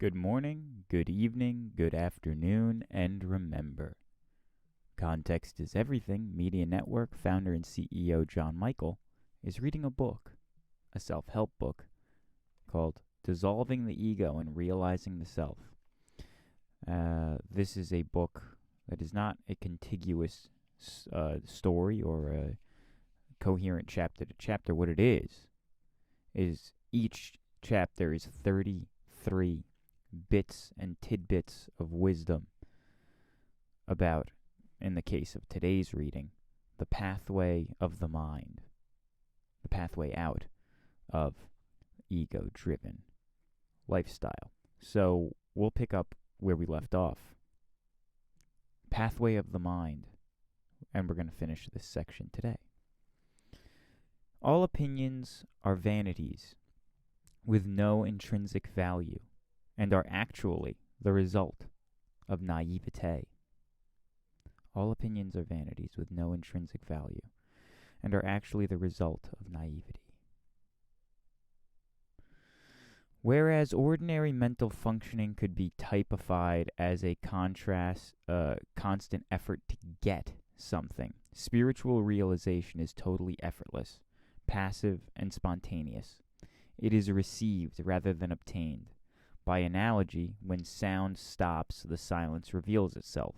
Good morning, good evening, good afternoon, and remember, context is everything. Media Network founder and CEO John Michael is reading a book, a self-help book, called Dissolving the Ego and Realizing the Self. This is a book that is not a contiguous story or a coherent chapter to chapter. What it is each chapter is 33 bits and tidbits of wisdom about, in the case of today's reading, the pathway of the mind, the pathway out of ego-driven lifestyle. So we'll pick up where we left off. Pathway of the mind, and we're going to finish this section today. All opinions are vanities with no intrinsic value, and are actually the result of naivete. All opinions are vanities with no intrinsic value, and are actually the result of naivety. Whereas ordinary mental functioning could be typified as a constant effort to get something, spiritual realization is totally effortless, passive, and spontaneous. It is received rather than obtained. By analogy, when sound stops, the silence reveals itself.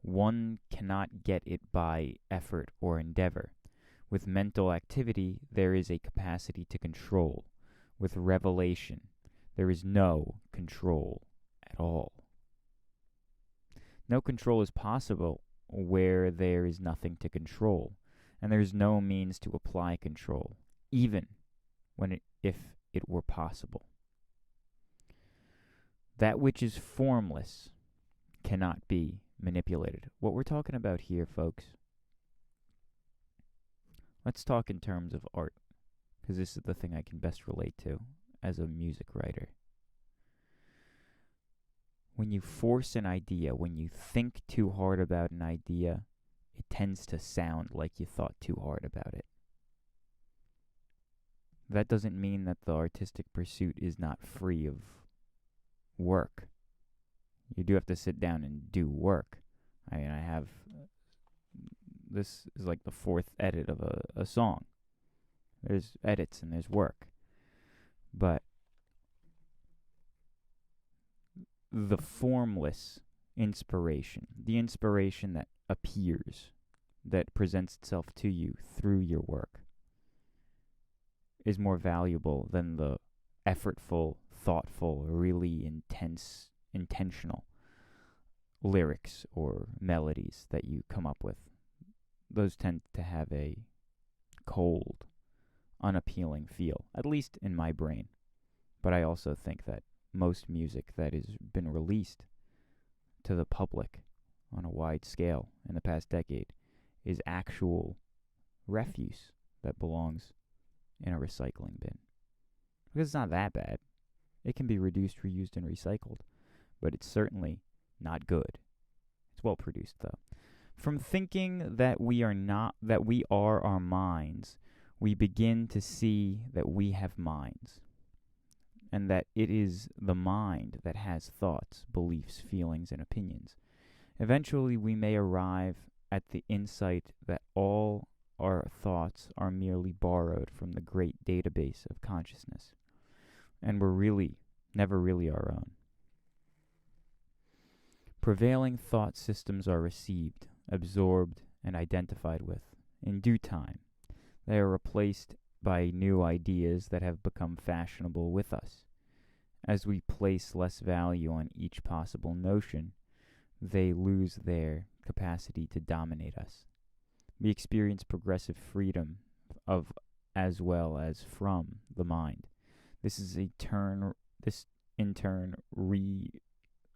One cannot get it by effort or endeavor. With mental activity, there is a capacity to control. With revelation, there is no control at all. No control is possible where there is nothing to control, and there is no means to apply control, even if it were possible. That which is formless cannot be manipulated. What we're talking about here, folks, let's talk in terms of art, because this is the thing I can best relate to as a music writer. When you force an idea, when you think too hard about an idea, it tends to sound like you thought too hard about it. That doesn't mean that the artistic pursuit is not free of work. You do have to sit down and do work. I mean, this is like the fourth edit of a song. There's edits and there's work. But the formless inspiration, the inspiration that appears, that presents itself to you through your work, is more valuable than the effortful, thoughtful, really intentional lyrics or melodies that you come up with. Those tend to have a cold, unappealing feel, at least in my brain. But I also think that most music that has been released to the public on a wide scale in the past decade is actual refuse that belongs in a recycling bin. Because it's not that bad. It can be reduced, reused, and recycled, but it's certainly not good. It's well produced, though. From thinking that we are our minds, we begin to see that we have minds, and that it is the mind that has thoughts, beliefs, feelings, and opinions. Eventually, we may arrive at the insight that all our thoughts are merely borrowed from the great database of consciousness, and we're never really our own. Prevailing thought systems are received, absorbed, and identified with. In due time, they are replaced by new ideas that have become fashionable with us. As we place less value on each possible notion, they lose their capacity to dominate us. We experience progressive freedom of as well as from the mind. This in turn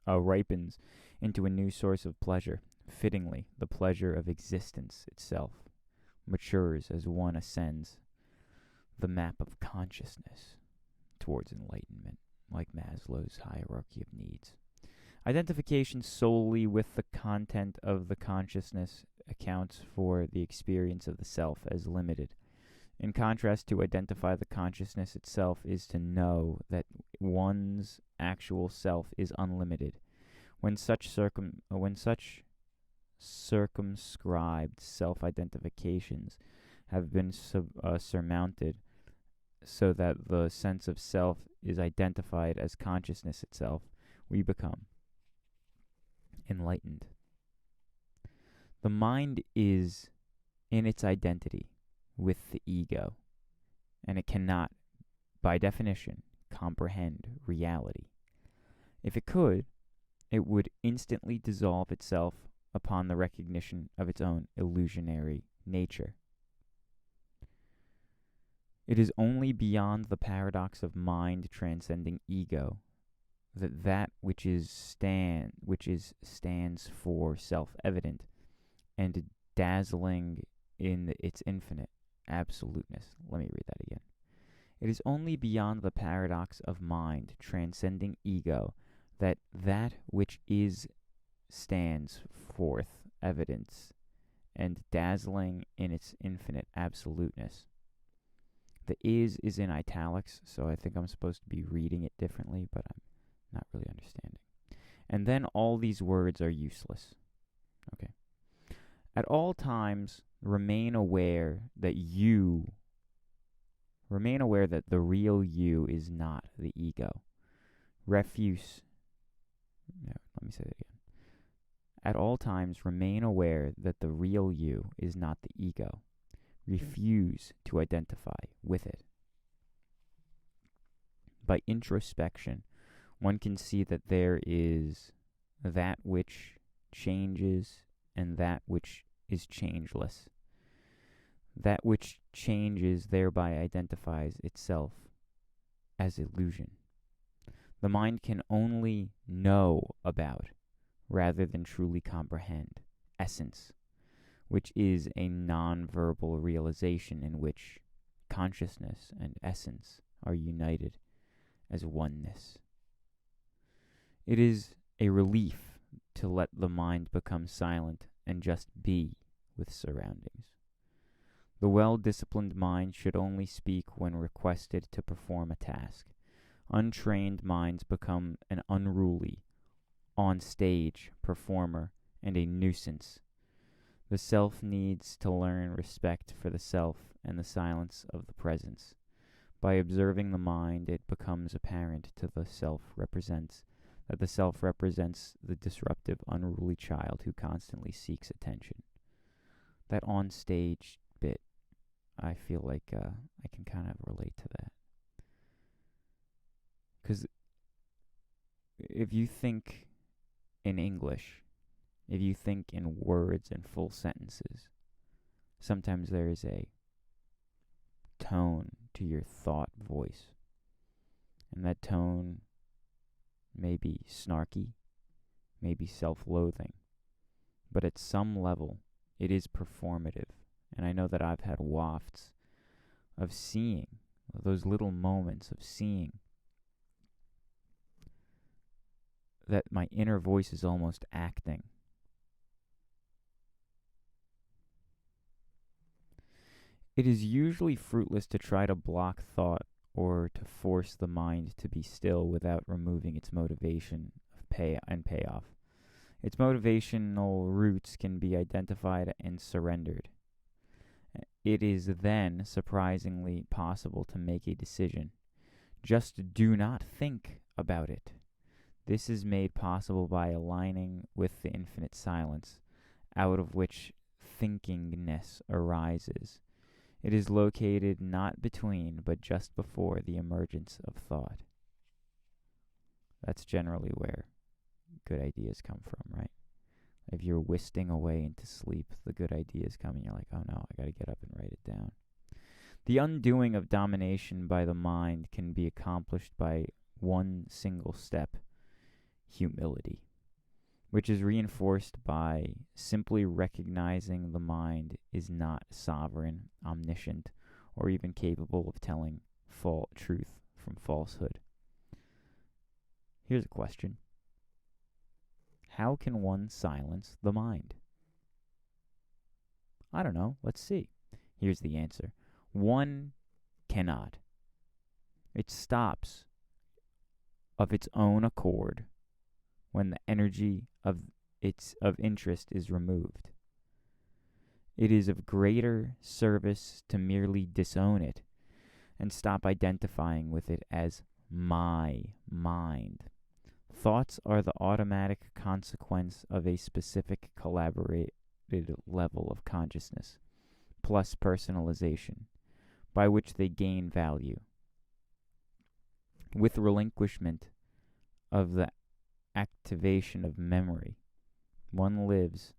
ripens into a new source of pleasure. Fittingly, the pleasure of existence itself matures as one ascends the map of consciousness towards enlightenment, like Maslow's hierarchy of needs. Identification solely with the content of the consciousness accounts for the experience of the self as limited. In contrast, to identify the consciousness itself is to know that one's actual self is unlimited. When such circumscribed self-identifications have been surmounted so that the sense of self is identified as consciousness itself, we become enlightened. The mind is in its identity with the ego, and it cannot, by definition, comprehend reality. If it could, it would instantly dissolve itself upon the recognition of its own illusionary nature. It is only beyond the paradox of mind transcending ego that which stands for self-evident and dazzling in its infinite absoluteness. Let me read that again. It is only beyond the paradox of mind transcending ego that which stands forth evidence and dazzling in its infinite absoluteness. The is in italics, so I think I'm supposed to be reading it differently, but I'm not really understanding. And then all these words are useless. Okay. At all times, remain aware that the real you is not the ego. Let me say that again. At all times, remain aware that the real you is not the ego. Refuse to identify with it. By introspection, one can see that there is that which changes and that which is changeless. That which changes thereby identifies itself as illusion. The mind can only know about, rather than truly comprehend, essence, which is a non-verbal realization in which consciousness and essence are united as oneness. It is a relief to let the mind become silent and just be with surroundings. The well-disciplined mind should only speak when requested to perform a task. Untrained minds become an unruly, on-stage performer and a nuisance. The self needs to learn respect for the self and the silence of the presence. By observing the mind, it becomes apparent to the self that the self represents the disruptive, unruly child who constantly seeks attention. That on-stage bit, I feel like I can kind of relate to that. Because if you think in English, if you think in words and full sentences, sometimes there is a tone to your thought voice. And that tone may be snarky, may be self-loathing, but at some level, it is performative. And I know that I've had wafts of seeing, those little moments of seeing, that my inner voice is almost acting. It is usually fruitless to try to block thought or to force the mind to be still without removing its motivation and payoff. Its motivational roots can be identified and surrendered. It is then surprisingly possible to make a decision. Just do not think about it. This is made possible by aligning with the infinite silence, out of which thinkingness arises. It is located not between, but just before the emergence of thought. That's generally where good ideas come from, right? If you're whistling away into sleep, the good ideas come and you're like, oh no, I gotta get up and write it down. The undoing of domination by the mind can be accomplished by one single step: humility, which is reinforced by simply recognizing the mind is not sovereign, omniscient, or even capable of telling truth from falsehood. Here's a question. How can one silence the mind? I don't know. Let's see. Here's the answer. One cannot. It stops of its own accord when the energy of interest is removed. It is of greater service to merely disown it and stop identifying with it as my mind. Thoughts are the automatic consequence of a specific collaborated level of consciousness, plus personalization, by which they gain value. With relinquishment of the activation of memory, one lives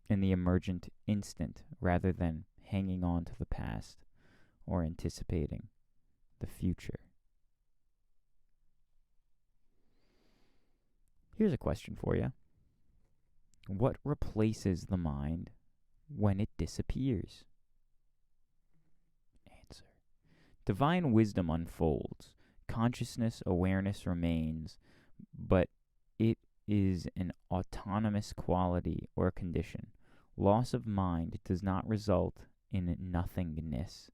in the emergent instant rather than hanging on to the past or anticipating the future. Here's a question for you. What replaces the mind when it disappears? Answer. Divine wisdom unfolds. Consciousness awareness remains, but it is an autonomous quality or condition. Loss of mind does not result in nothingness.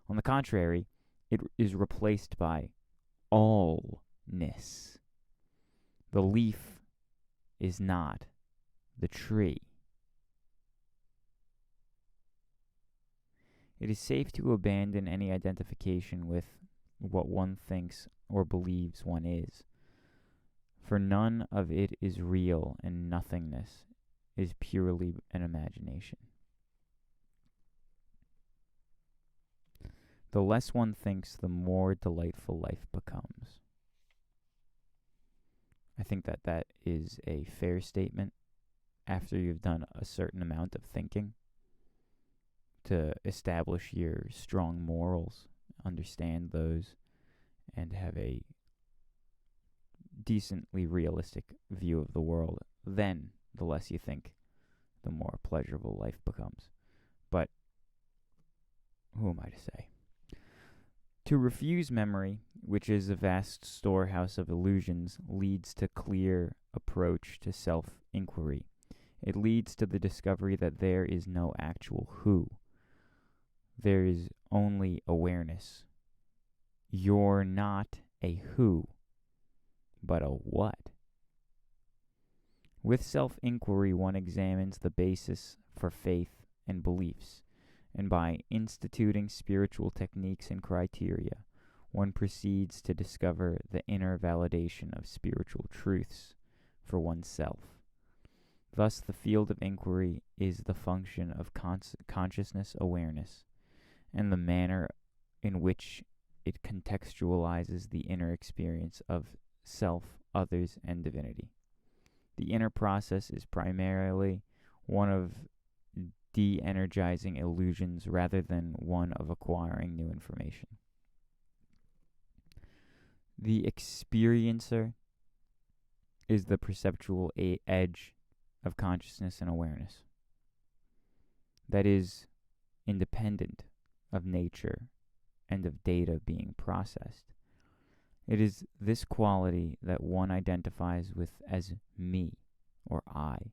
On the contrary, it is replaced by allness. The leaf is not the tree. It is safe to abandon any identification with what one thinks or believes one is, for none of it is real, and nothingness is purely an imagination. The less one thinks, the more delightful life becomes. I think that is a fair statement after you've done a certain amount of thinking to establish your strong morals, understand those, and have a decently realistic view of the world. Then, the less you think, the more pleasurable life becomes. But who am I to say? To refuse memory, which is a vast storehouse of illusions, leads to clear approach to self-inquiry. It leads to the discovery that there is no actual who. There is only awareness. You're not a who, but a what. With self-inquiry, one examines the basis for faith and beliefs, and by instituting spiritual techniques and criteria, one proceeds to discover the inner validation of spiritual truths for oneself. Thus, the field of inquiry is the function of consciousness awareness, and the manner in which it contextualizes the inner experience of self, others, and divinity. The inner process is primarily one of de-energizing illusions rather than one of acquiring new information. The experiencer is the perceptual edge of consciousness and awareness that is independent of nature and of data being processed. It is this quality that one identifies with as me or I.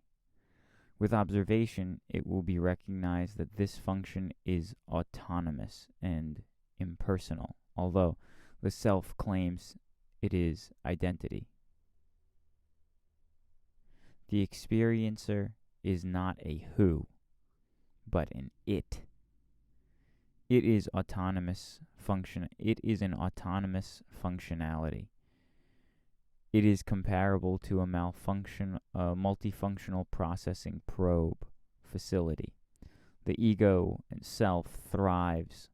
With observation, it will be recognized that this function is autonomous and impersonal, although the self claims it is identity. The experiencer is not a who, but an it. It is autonomous function. It is an autonomous functionality. It is comparable to a multifunctional processing probe facility. The ego and self thrives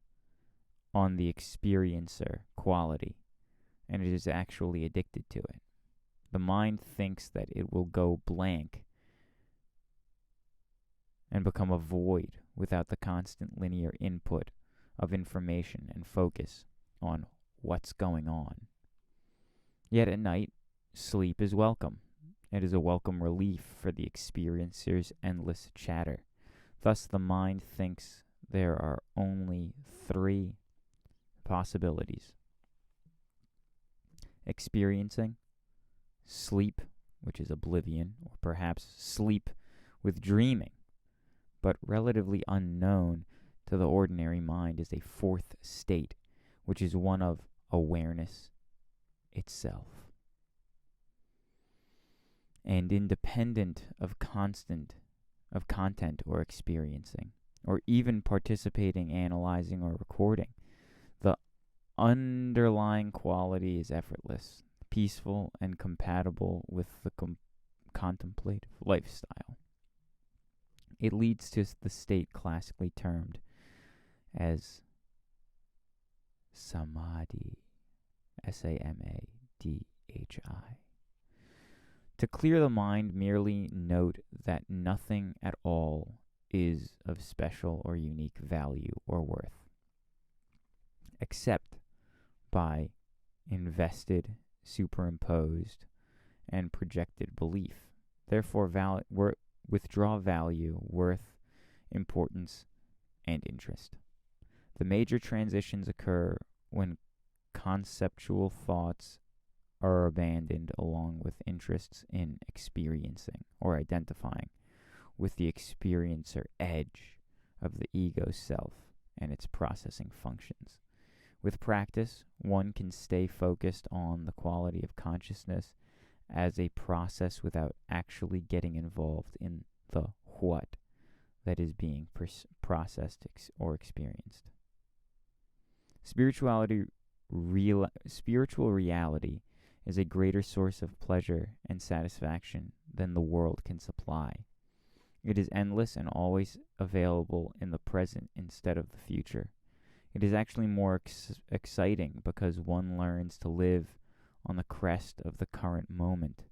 on the experiencer quality, and it is actually addicted to it. The mind thinks that it will go blank and become a void without the constant linear input of information and focus on what's going on. Yet at night, sleep is welcome. It is a welcome relief for the experiencer's endless chatter. Thus, the mind thinks there are only three possibilities: experiencing, sleep, which is oblivion, or perhaps sleep with dreaming, but relatively unknown to the ordinary mind is a fourth state, which is one of awareness itself, and independent of content or experiencing, or even participating, analyzing, or recording. The underlying quality is effortless, peaceful, and compatible with the contemplative lifestyle. It leads to the state classically termed as samadhi, samadhi. To clear the mind, merely note that nothing at all is of special or unique value or worth, except by invested, superimposed, and projected belief. Therefore, withdraw value, worth, importance, and interest. The major transitions occur when conceptual thoughts are abandoned, along with interests in experiencing or identifying with the experiencer edge of the ego self and its processing functions. With practice, one can stay focused on the quality of consciousness as a process without actually getting involved in the what that is being processed or experienced. Spiritual reality is a greater source of pleasure and satisfaction than the world can supply. It is endless and always available in the present instead of the future. It is actually more exciting because one learns to live on the crest of the current moment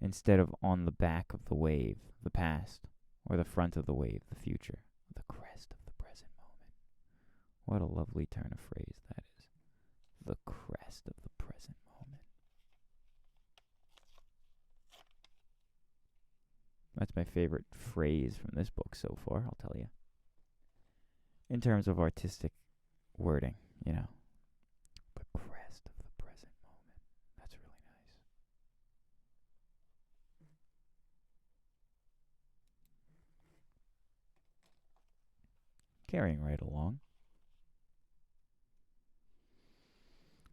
instead of on the back of the wave, the past, or the front of the wave, the future, the crest of the present moment. What a lovely turn of phrase that is. The crest of the present moment. That's my favorite phrase from this book so far, I'll tell you. In terms of artistic wording, the crest of the present moment. That's really nice. Carrying right along.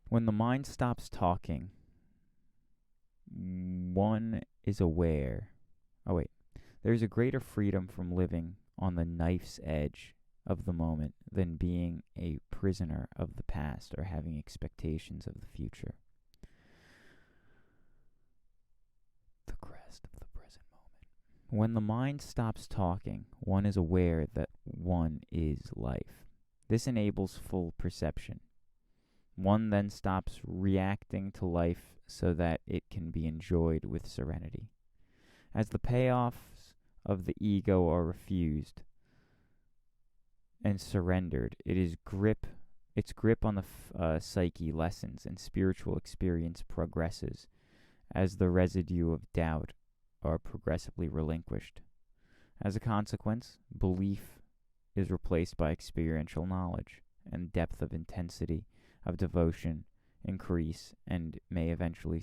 When the mind stops talking, one is aware. There's a greater freedom from living on the knife's edge of the moment than being a prisoner of the past or having expectations of the future. The crest of the present moment. When the mind stops talking, one is aware that one is life. This enables full perception. One then stops reacting to life so that it can be enjoyed with serenity. As the payoffs of the ego are refused and surrendered, its grip on the psyche lessens and spiritual experience progresses as the residue of doubt are progressively relinquished. As a consequence, belief is replaced by experiential knowledge, and depth of intensity of devotion increase and may eventually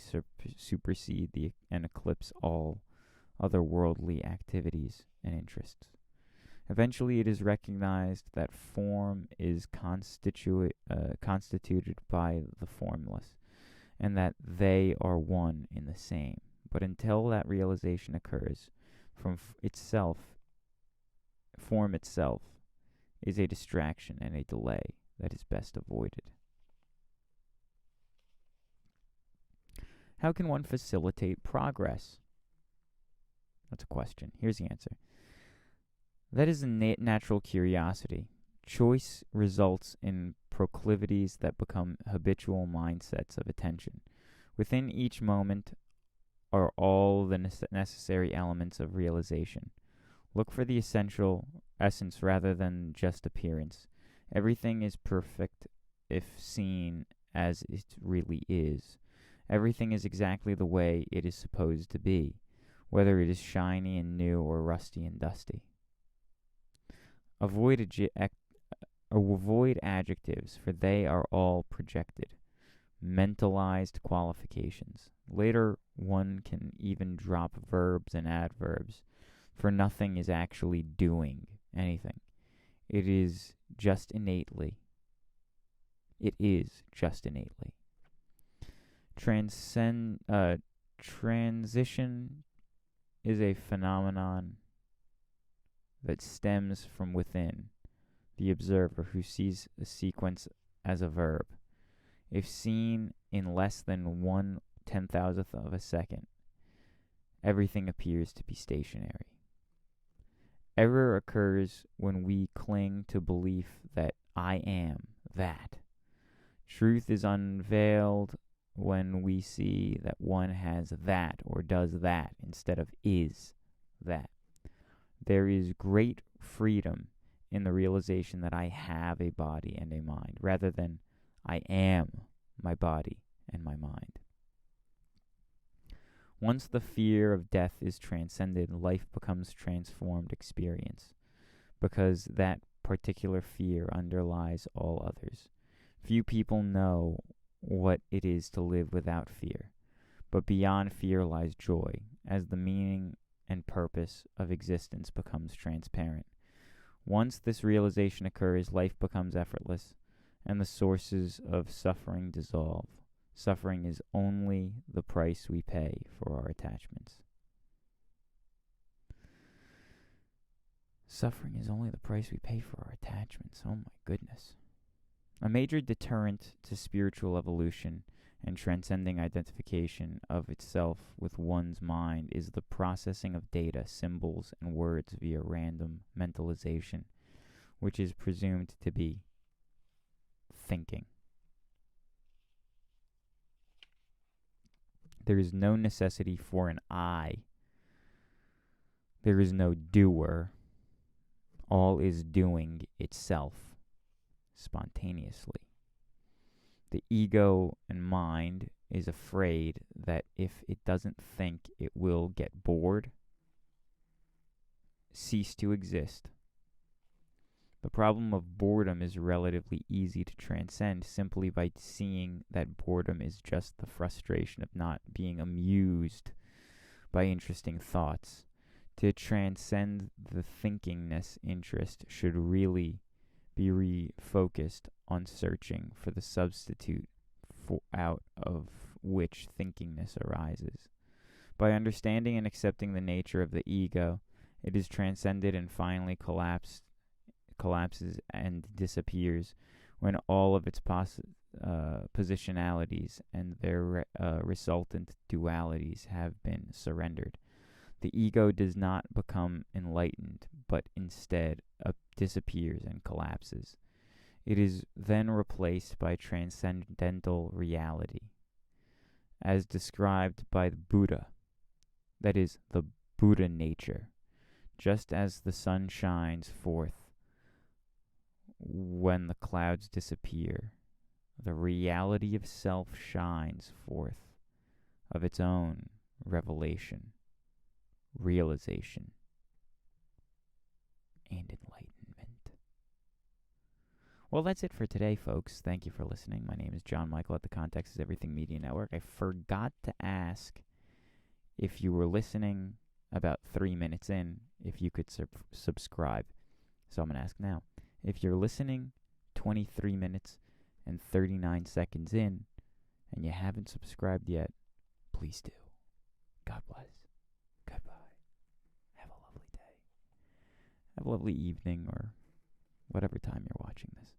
supersede and eclipse all other worldly activities and interests. Eventually, it is recognized that form is constituted by the formless, and that they are one in the same. But until that realization occurs, form itself is a distraction and a delay that is best avoided. How can one facilitate progress? That's a question. Here's the answer. That is a natural curiosity. Choice results in proclivities that become habitual mindsets of attention. Within each moment are all the necessary elements of realization. Look for the essence rather than just appearance. Everything is perfect if seen as it really is. Everything is exactly the way it is supposed to be, whether it is shiny and new or rusty and dusty. Avoid adjectives, for they are all projected, mentalized qualifications. Later, one can even drop verbs and adverbs, for nothing is actually doing anything. It is just innately. It is just innately. Transition is a phenomenon that stems from within the observer who sees a sequence as a verb. If seen in less than 1/10,000th of a second, everything appears to be stationary. Error occurs when we cling to belief that I am that. Truth is unveiled when we see that one has that or does that instead of is that. There is great freedom in the realization that I have a body and a mind, rather than I am my body and my mind. Once the fear of death is transcended, life becomes transformed experience, because that particular fear underlies all others. Few people know what it is to live without fear, but beyond fear lies joy, as the meaning and purpose of existence becomes transparent. Once this realization occurs, life becomes effortless, and the sources of suffering dissolve. Suffering is only the price we pay for our attachments. Suffering is only the price we pay for our attachments. Oh my goodness. A major deterrent to spiritual evolution and transcending identification of itself with one's mind is the processing of data, symbols, and words via random mentalization, which is presumed to be thinking. There is no necessity for an I. There is no doer. All is doing itself spontaneously. The ego and mind is afraid that if it doesn't think, it will get bored, cease to exist. The problem of boredom is relatively easy to transcend simply by seeing that boredom is just the frustration of not being amused by interesting thoughts. To transcend the thinkingness interest should really be refocused on searching for the substitute out of which thinkingness arises. By understanding and accepting the nature of the ego, it is transcended and finally collapses and disappears when all of its positionalities and their resultant dualities have been surrendered. The ego does not become enlightened, but instead disappears and collapses. It is then replaced by transcendental reality, as described by the Buddha, that is, the Buddha nature. Just as the sun shines forth when the clouds disappear, the reality of self shines forth of its own revelation, realization, and enlightenment. Well, that's it for today, folks. Thank you for listening. My name is John Michael at the Context is Everything Media Network. I forgot to ask if you were listening about 3 minutes in, if you could subscribe. So I'm going to ask now. If you're listening 23 minutes and 39 seconds in and you haven't subscribed yet, please do. God bless. Goodbye. Have a lovely day. Have a lovely evening or whatever time you're watching this.